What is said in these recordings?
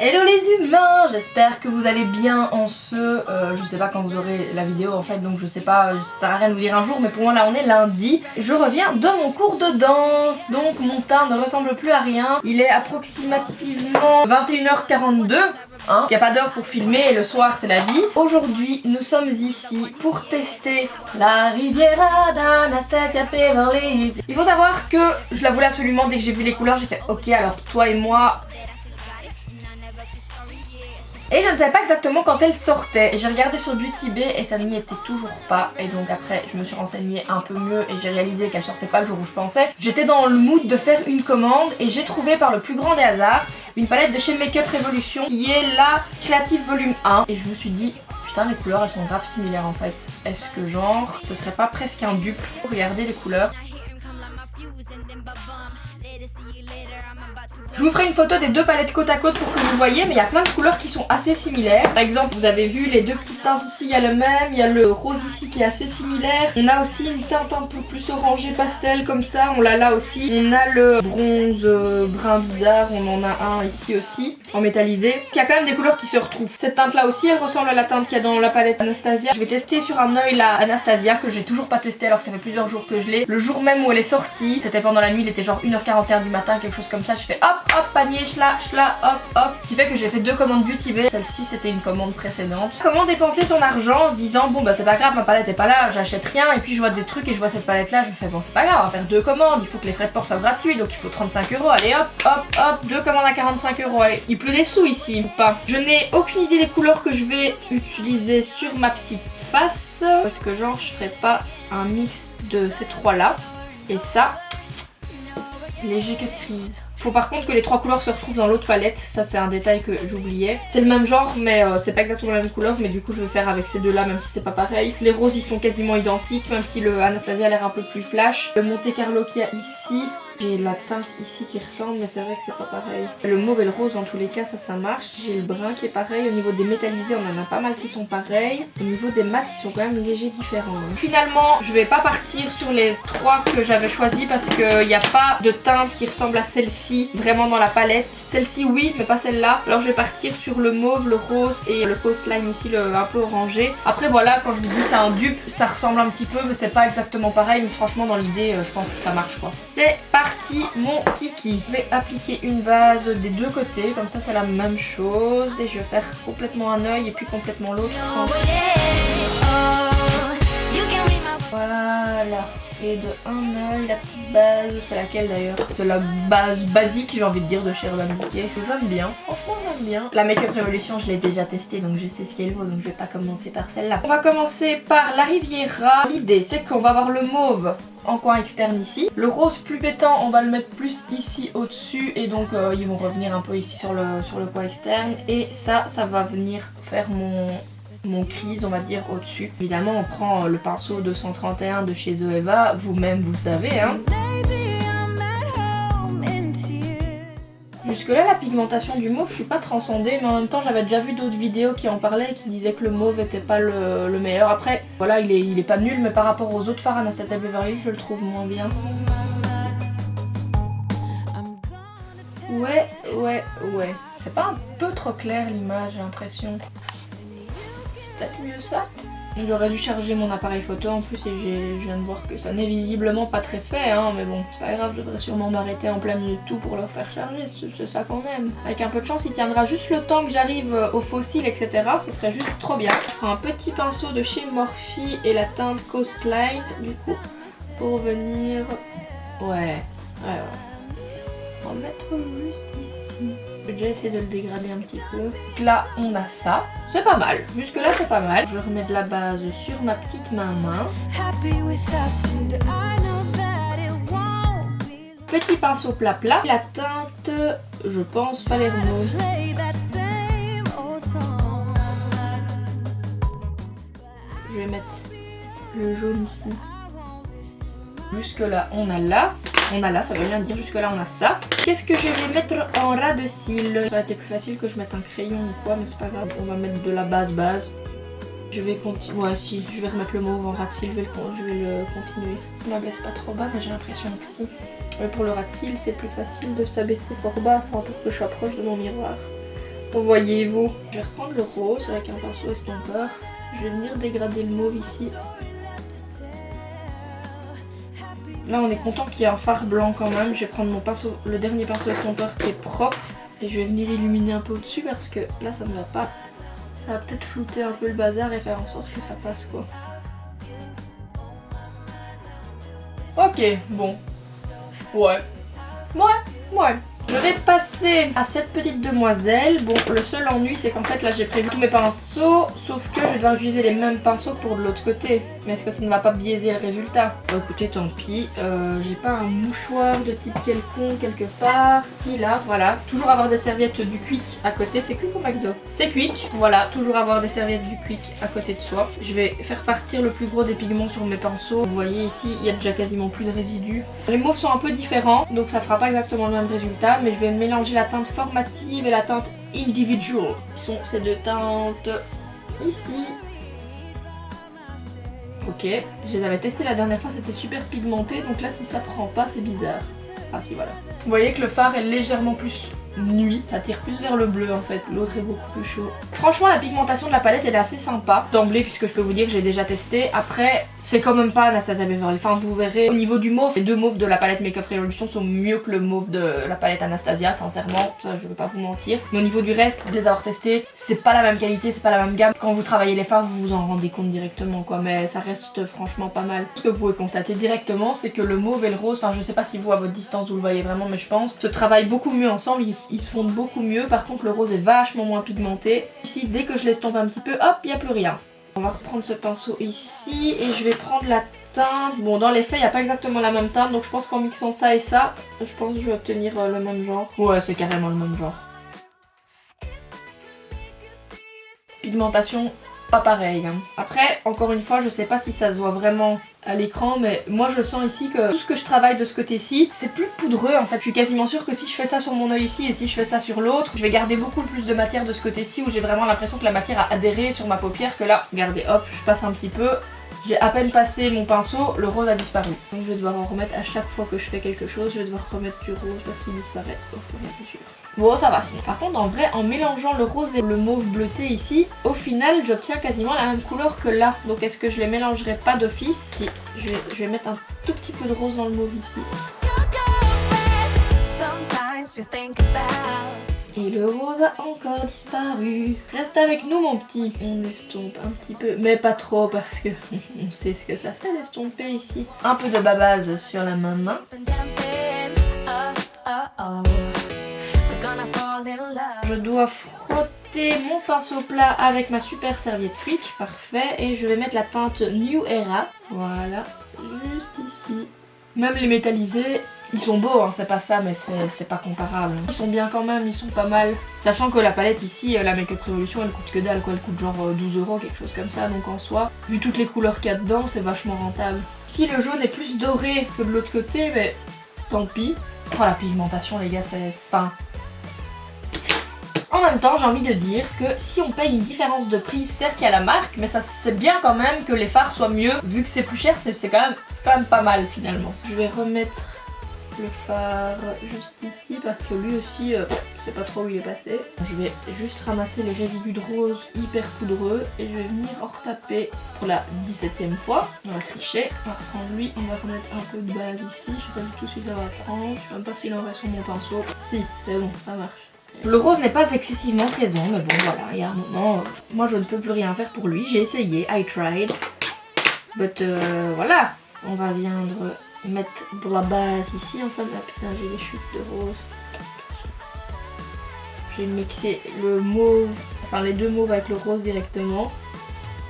Hello les humains, j'espère que vous allez bien en ce... je sais pas quand vous aurez la vidéo en fait, donc je sais pas, ça sert à rien de vous dire un jour, mais pour moi là on est lundi. Je reviens de mon cours de danse, donc mon teint ne ressemble plus à rien. Il est approximativement 21h42. Hein, il n'y a pas d'heure pour filmer et le soir c'est la vie. Aujourd'hui nous sommes ici pour tester la Riviera d'Anastasia Beverly Hills. Il faut savoir que je la voulais absolument. Dès que j'ai vu les couleurs j'ai fait ok, alors toi et moi... Et je ne savais pas exactement quand elle sortait. J'ai regardé sur Beauty Bay et ça n'y était toujours pas. Et donc après je me suis renseignée un peu mieux et j'ai réalisé qu'elle sortait pas le jour où je pensais. J'étais dans le mood de faire une commande et j'ai trouvé par le plus grand des hasards une palette de chez Makeup Revolution qui est la Creative Volume 1. Et je me suis dit, putain les couleurs elles sont grave similaires en fait. Est-ce que genre ce serait pas presque un dupe? Regardez les couleurs. Je vous ferai une photo des deux palettes côte à côte pour que vous voyez, mais il y a plein de couleurs qui sont assez similaires. Par exemple, vous avez vu les deux petites teintes ici, il y a le même, il y a le rose ici qui est assez similaire. On a aussi une teinte un peu plus orangée pastel comme ça, on l'a là aussi. On a le bronze brun bizarre, on en a un ici aussi, en métallisé. Il y a quand même des couleurs qui se retrouvent. Cette teinte là aussi, elle ressemble à la teinte qu'il y a dans la palette Anastasia. Je vais tester sur un œil la Anastasia que j'ai toujours pas testé alors que ça fait plusieurs jours que je l'ai. Le jour même où elle est sortie, c'était pendant la nuit, il était genre 1h41 du matin, quelque chose comme ça. Je fais hop hop panier, chla, hop hop. Ce qui fait que j'ai fait deux commandes Beauty Bay. Celle-ci c'était une commande précédente. Comment dépenser son argent en se disant bon bah c'est pas grave, ma palette est pas là, j'achète rien. Et puis je vois des trucs et je vois cette palette là, je me fais bon c'est pas grave, on va faire deux commandes, il faut que les frais de port soient gratuits, donc il faut 35 €. Allez hop hop hop, deux commandes à 45 €. Allez, il pleut des sous ici ou pas? Je n'ai aucune idée des couleurs que je vais utiliser sur ma petite face. Parce que genre je ferai pas un mix de ces trois là. Et ça, léger cut crease. Faut par contre que les trois couleurs se retrouvent dans l'autre palette, ça c'est un détail que j'oubliais. C'est le même genre mais c'est pas exactement la même couleur, mais du coup je vais faire avec ces deux là même si c'est pas pareil. Les roses ils sont quasiment identiques, même si le Anastasia a l'air un peu plus flash. Le Monte Carlo qu'il y a ici, j'ai la teinte ici qui ressemble mais c'est vrai que c'est pas pareil. Le mauve et le rose en tous les cas ça marche. J'ai le brun qui est pareil, au niveau des métallisés on en a pas mal qui sont pareils. Au niveau des mats ils sont quand même légers différents. Finalement je vais pas partir sur les trois que j'avais choisis parce qu'il n'y a pas de teinte qui ressemble à celle-ci vraiment dans la palette. Celle-ci oui mais pas celle-là. Alors je vais partir sur le mauve, le rose et le coastline ici, le un peu orangé. Après voilà, quand je vous dis c'est un dupe, ça ressemble un petit peu mais c'est pas exactement pareil, mais franchement dans l'idée je pense que ça marche quoi. C'est parti mon kiki. Je vais appliquer une base des deux côtés, comme ça c'est la même chose et je vais faire complètement un œil et puis complètement l'autre. Voilà. Et de un œil, la petite base, c'est laquelle d'ailleurs? C'est la base basique j'ai envie de dire de chez Urban Decay. J'aime bien, franchement j'aime bien. La Makeup Revolution je l'ai déjà testée donc je sais ce qu'elle vaut, donc je vais pas commencer par celle-là. On va commencer par la Riviera. L'idée c'est qu'on va avoir le mauve en coin externe ici. Le rose plus pétant on va le mettre plus ici au dessus et donc ils vont revenir un peu ici sur le coin externe. Et ça va venir faire mon crease on va dire au dessus. Évidemment on prend le pinceau 231 de chez Zoeva, vous-même vous savez hein. Jusque là la pigmentation du mauve je suis pas transcendée, mais en même temps j'avais déjà vu d'autres vidéos qui en parlaient et qui disaient que le mauve était pas le meilleur. Après voilà il est pas nul, mais par rapport aux autres fards Anastasia Beverly Hills je le trouve moins bien. Ouais. C'est pas un peu trop clair l'image, j'ai l'impression. Peut-être mieux ça. J'aurais dû charger mon appareil photo en plus et je viens de voir que ça n'est visiblement pas très fait hein, mais bon c'est pas grave, je devrais sûrement m'arrêter en plein milieu de tout pour le faire charger, c'est ça qu'on aime. Avec un peu de chance il tiendra juste le temps que j'arrive aux fossiles etc, ce serait juste trop bien. Je prends un petit pinceau de chez Morphe et la teinte Coastline du coup pour venir... Ouais. On va mettre juste ici. Je vais déjà essayer de le dégrader un petit peu. Donc là on a ça, c'est pas mal, jusque là c'est pas mal. Je remets de la base sur ma petite main. Petit pinceau plat. La teinte, je pense Palermo. Je vais mettre le jaune ici. Jusque là on a là. Ça veut rien dire, jusque là on a ça. Qu'est-ce que je vais mettre en ras de cils? Ça aurait été plus facile que je mette un crayon ou quoi, mais c'est pas grave. On va mettre de la base. Je vais continuer. Ouais, si, je vais remettre le mauve en ras de cils, je vais le continuer. Je m'abaisse pas trop bas, mais j'ai l'impression que si. Mais pour le ras de cils, c'est plus facile de s'abaisser fort bas, enfin, pour que je sois proche de mon miroir. voyez-vous. Je vais reprendre le rose avec un pinceau estompeur. Je vais venir dégrader le mauve ici. Là on est content qu'il y ait un fard blanc quand même. Je vais prendre mon pinceau, le dernier pinceau estompeur qui est propre. Et je vais venir illuminer un peu au-dessus parce que là ça ne va pas. Ça va peut-être flouter un peu le bazar et faire en sorte que ça passe quoi. Ok, bon. Ouais. Je vais passer à cette petite demoiselle. Bon, le seul ennui c'est qu'en fait là j'ai prévu tous mes pinceaux, sauf que je vais devoir utiliser les mêmes pinceaux pour de l'autre côté. Mais est-ce que ça ne va pas biaiser le résultat? Bon, écoutez, tant pis. J'ai pas un mouchoir de type quelconque quelque part. Si, là, voilà. Toujours avoir des serviettes du Quick à côté. C'est Quick ou McDo? C'est Quick. Voilà, toujours avoir des serviettes du Quick à côté de soi. Je vais faire partir le plus gros des pigments sur mes pinceaux. Vous voyez ici, il y a déjà quasiment plus de résidus. Les mauves sont un peu différents, donc ça fera pas exactement le même résultat. Mais je vais mélanger la teinte formative et la teinte individual, qui sont ces deux teintes ici. Ok, je les avais testées la dernière fois, c'était super pigmenté, donc là si ça prend pas c'est bizarre. Ah si, voilà. Vous voyez que le fard est légèrement plus nuit, ça tire plus vers le bleu en fait, l'autre est beaucoup plus chaud. Franchement la pigmentation de la palette elle est assez sympa d'emblée puisque je peux vous dire que j'ai déjà testé. Après c'est quand même pas Anastasia Beverly, enfin vous verrez au niveau du mauve, les deux mauves de la palette Makeup Revolution sont mieux que le mauve de la palette Anastasia, sincèrement, ça je vais pas vous mentir. Mais au niveau du reste, de les avoir testés, c'est pas la même qualité, c'est pas la même gamme. Quand vous travaillez les fards vous vous en rendez compte directement quoi, mais ça reste franchement pas mal. Ce que vous pouvez constater directement c'est que le mauve et le rose, enfin je sais pas si vous à votre distance vous le voyez vraiment mais je pense, se travaillent beaucoup mieux ensemble, ils se fondent beaucoup mieux. Par contre le rose est vachement moins pigmenté. Ici dès que je l'estompe un petit peu, hop, il n'y a plus rien. On va reprendre ce pinceau ici et je vais prendre la teinte. Bon dans les faits il n'y a pas exactement la même teinte donc je pense qu'en mixant ça et ça, je pense que je vais obtenir le même genre. Ouais c'est carrément le même genre. Pigmentation pas pareil. Après encore une fois je sais pas si ça se voit vraiment à l'écran mais moi je sens ici que tout ce que je travaille de ce côté-ci c'est plus poudreux en fait. Je suis quasiment sûre que si je fais ça sur mon œil ici et si je fais ça sur l'autre, je vais garder beaucoup plus de matière de ce côté-ci où j'ai vraiment l'impression que la matière a adhéré sur ma paupière que là. Regardez, hop, je passe un petit peu. J'ai à peine passé mon pinceau, le rose a disparu. Donc je vais devoir en remettre à chaque fois que je fais quelque chose, je vais devoir remettre du rose parce qu'il disparaît au fur et à mesure. Bon ça va sinon. Par contre en vrai en mélangeant le rose et le mauve bleuté ici, au final j'obtiens quasiment la même couleur que là. Donc est-ce que je les mélangerai pas d'office? Si, je vais mettre un tout petit peu de rose dans le mauve ici. Et le rose a encore disparu. Reste avec nous mon petit. On estompe un petit peu, mais pas trop parce que on sait ce que ça fait d'estomper ici. Un peu de babase sur la main. Je dois frotter mon pinceau plat avec ma super serviette Quick, parfait, et je vais mettre la teinte New Era, voilà, juste ici. Même les métallisés, ils sont beaux, hein, c'est pas ça, mais c'est pas comparable. Ils sont bien quand même, ils sont pas mal. Sachant que la palette ici, la Makeup Revolution, elle coûte que dalle, quoi, elle coûte genre 12 €, quelque chose comme ça, donc en soi, vu toutes les couleurs qu'il y a dedans, c'est vachement rentable. Ici, le jaune est plus doré que de l'autre côté, mais tant pis. Oh, la pigmentation, les gars, c'est... Enfin... En même temps, j'ai envie de dire que si on paye une différence de prix, certes il y a la marque, mais ça c'est bien quand même que les fards soient mieux. Vu que c'est plus cher, c'est quand même pas mal finalement. Je vais remettre le fard juste ici parce que lui aussi, je sais pas trop où il est passé. Je vais juste ramasser les résidus de rose hyper poudreux et je vais venir en retaper pour la 17e fois. On va tricher. On va prendre lui, on va remettre un peu de base ici. Je sais pas du tout si ça va prendre. Je sais même pas s'il en reste sur mon pinceau. Si, c'est bon, ça marche. Le rose n'est pas excessivement présent, mais bon voilà, il y a un moment, moi je ne peux plus rien faire pour lui, j'ai essayé, I tried, but voilà, on va viendre mettre de la base ici, ensemble, ah putain j'ai des chutes de rose, je vais mixer le mauve, enfin les deux mauves avec le rose directement,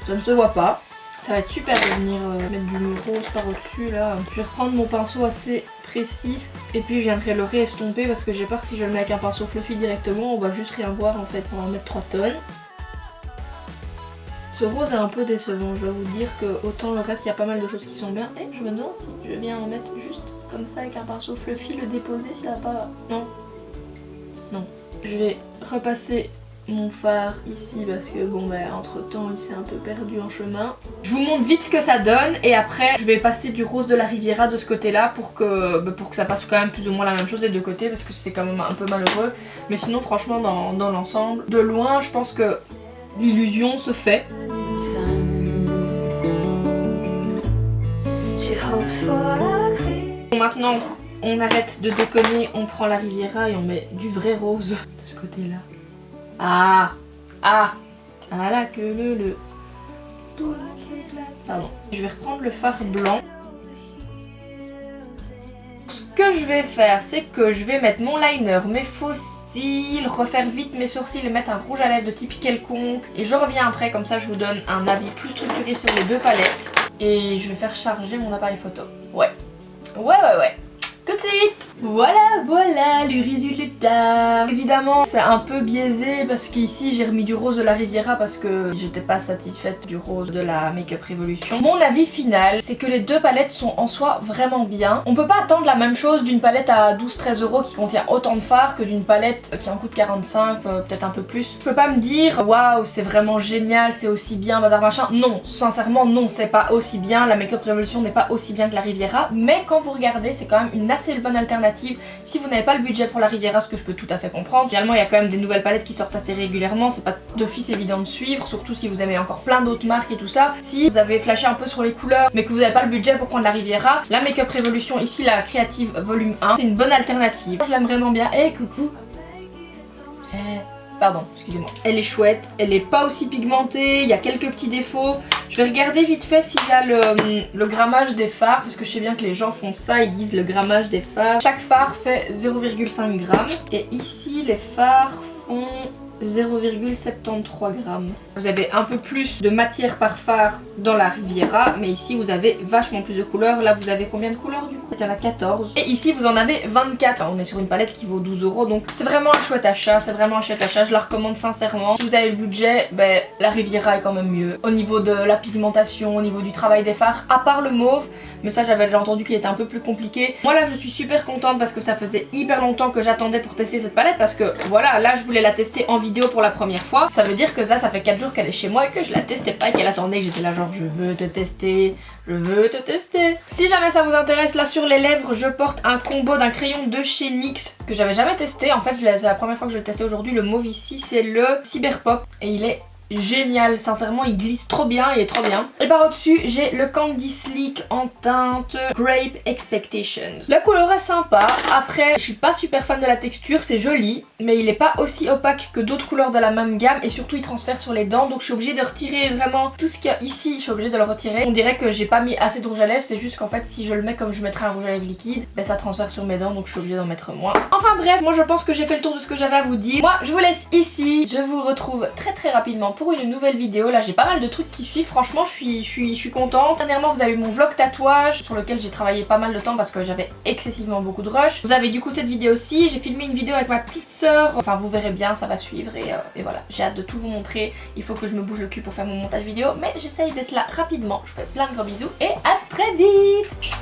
ça ne se voit pas. Ça va être super de venir mettre du rose par au-dessus là. Je vais reprendre mon pinceau assez précis et puis je viendrai le réestomper parce que j'ai peur que si je le mets avec un pinceau fluffy directement, on va juste rien voir en fait. On va en mettre 3 tonnes. Ce rose est un peu décevant, je dois vous dire que autant le reste il y a pas mal de choses qui sont bien. Et je me demande si je vais bien en mettre juste comme ça avec un pinceau fluffy, le déposer si ça va pas... Non. Non. Je vais repasser mon fard ici parce que bon bah entre temps il s'est un peu perdu en chemin. Je vous montre vite ce que ça donne et après je vais passer du rose de la Riviera de ce côté là pour que ça passe quand même plus ou moins la même chose des deux côtés parce que c'est quand même un peu malheureux. Mais sinon franchement dans l'ensemble, de loin je pense que l'illusion se fait. Bon, maintenant on arrête de déconner, on prend la Riviera et on met du vrai rose de ce côté là. Ah là que le pardon. Je vais reprendre le fard blanc. Ce que je vais faire, c'est que je vais mettre mon liner, mes faux cils, refaire vite mes sourcils et mettre un rouge à lèvres de type quelconque. Et je reviens après, comme ça je vous donne un avis plus structuré sur les deux palettes. Et je vais faire charger mon appareil photo. Ouais. Tout de suite. Voilà le résultat. Évidemment c'est un peu biaisé parce qu'ici j'ai remis du rose de la Riviera parce que j'étais pas satisfaite du rose de la Makeup Revolution. Mon avis final c'est que les deux palettes sont en soi vraiment bien. On peut pas attendre la même chose d'une palette à 12-13 € qui contient autant de fard que d'une palette qui en coûte 45, peut-être un peu plus. Je peux pas me dire waouh c'est vraiment génial, c'est aussi bien, bazar machin. Non, sincèrement non, c'est pas aussi bien. La Makeup Revolution n'est pas aussi bien que la Riviera, mais quand vous regardez c'est quand même une assez bonne alternative si vous n'avez pas le budget pour la Riviera, ce que je peux tout à fait comprendre. Finalement il y a quand même des nouvelles palettes qui sortent assez régulièrement, c'est pas d'office évident de suivre, surtout si vous aimez encore plein d'autres marques et tout ça. Si vous avez flashé un peu sur les couleurs mais que vous n'avez pas le budget pour prendre la Riviera, la Makeup Revolution ici, la Creative Volume 1, c'est une bonne alternative. Je l'aime vraiment bien. Et coucou. Pardon, excusez-moi. Elle est chouette, elle est pas aussi pigmentée, il y a quelques petits défauts. Je vais regarder vite fait s'il y a le grammage des fards, parce que je sais bien que les gens font ça, ils disent le grammage des fards. Chaque fard fait 0,5 g et ici les fards font 0,73 g. Vous avez un peu plus de matière par fard dans la Riviera, mais ici vous avez vachement plus de couleurs. Là vous avez combien de couleurs du coup? Il y en a 14. Et ici vous en avez 24. On est sur une palette qui vaut 12 €, donc c'est vraiment un chouette achat, je la recommande sincèrement. Si vous avez le budget, ben, la Riviera est quand même mieux. Au niveau de la pigmentation, au niveau du travail des fards, à part le mauve, mais ça j'avais déjà entendu qu'il était un peu plus compliqué. Moi là je suis super contente parce que ça faisait hyper longtemps que j'attendais pour tester cette palette, parce que voilà, là je voulais la tester en vidéo pour la première fois. Ça veut dire que là ça fait 4 jours qu'elle est chez moi et que je la testais pas et qu'elle attendait, que j'étais là genre je veux te tester. Si jamais ça vous intéresse, là sur les lèvres je porte un combo d'un crayon de chez NYX que j'avais jamais testé. En fait c'est la première fois que je le testais aujourd'hui. Le mauve ici c'est le Cyberpop et il est génial, sincèrement il glisse trop bien, il est trop bien. Et par au-dessus j'ai le Candy Sleek en teinte Grape Expectations. La couleur est sympa, après je suis pas super fan de la texture, c'est joli mais il est pas aussi opaque que d'autres couleurs de la même gamme et surtout il transfère sur les dents, donc je suis obligée de retirer vraiment tout ce qu'il y a ici, je suis obligée de le retirer. On dirait que j'ai pas mis assez de rouge à lèvres, c'est juste qu'en fait si je le mets comme je mettrais un rouge à lèvres liquide, ben ça transfère sur mes dents, donc je suis obligée d'en mettre moins. Enfin bref, moi je pense que j'ai fait le tour de ce que j'avais à vous dire. Moi je vous laisse ici, je vous retrouve très rapidement pour une nouvelle vidéo. Là j'ai pas mal de trucs qui suivent, franchement je suis contente. Dernièrement vous avez eu mon vlog tatouage sur lequel j'ai travaillé pas mal de temps parce que j'avais excessivement beaucoup de rush. Vous avez du coup cette vidéo aussi, j'ai filmé une vidéo avec ma petite sœur, enfin vous verrez bien, ça va suivre et voilà, j'ai hâte de tout vous montrer. Il faut que je me bouge le cul pour faire mon montage vidéo mais j'essaye d'être là rapidement. Je vous fais plein de gros bisous et à très vite.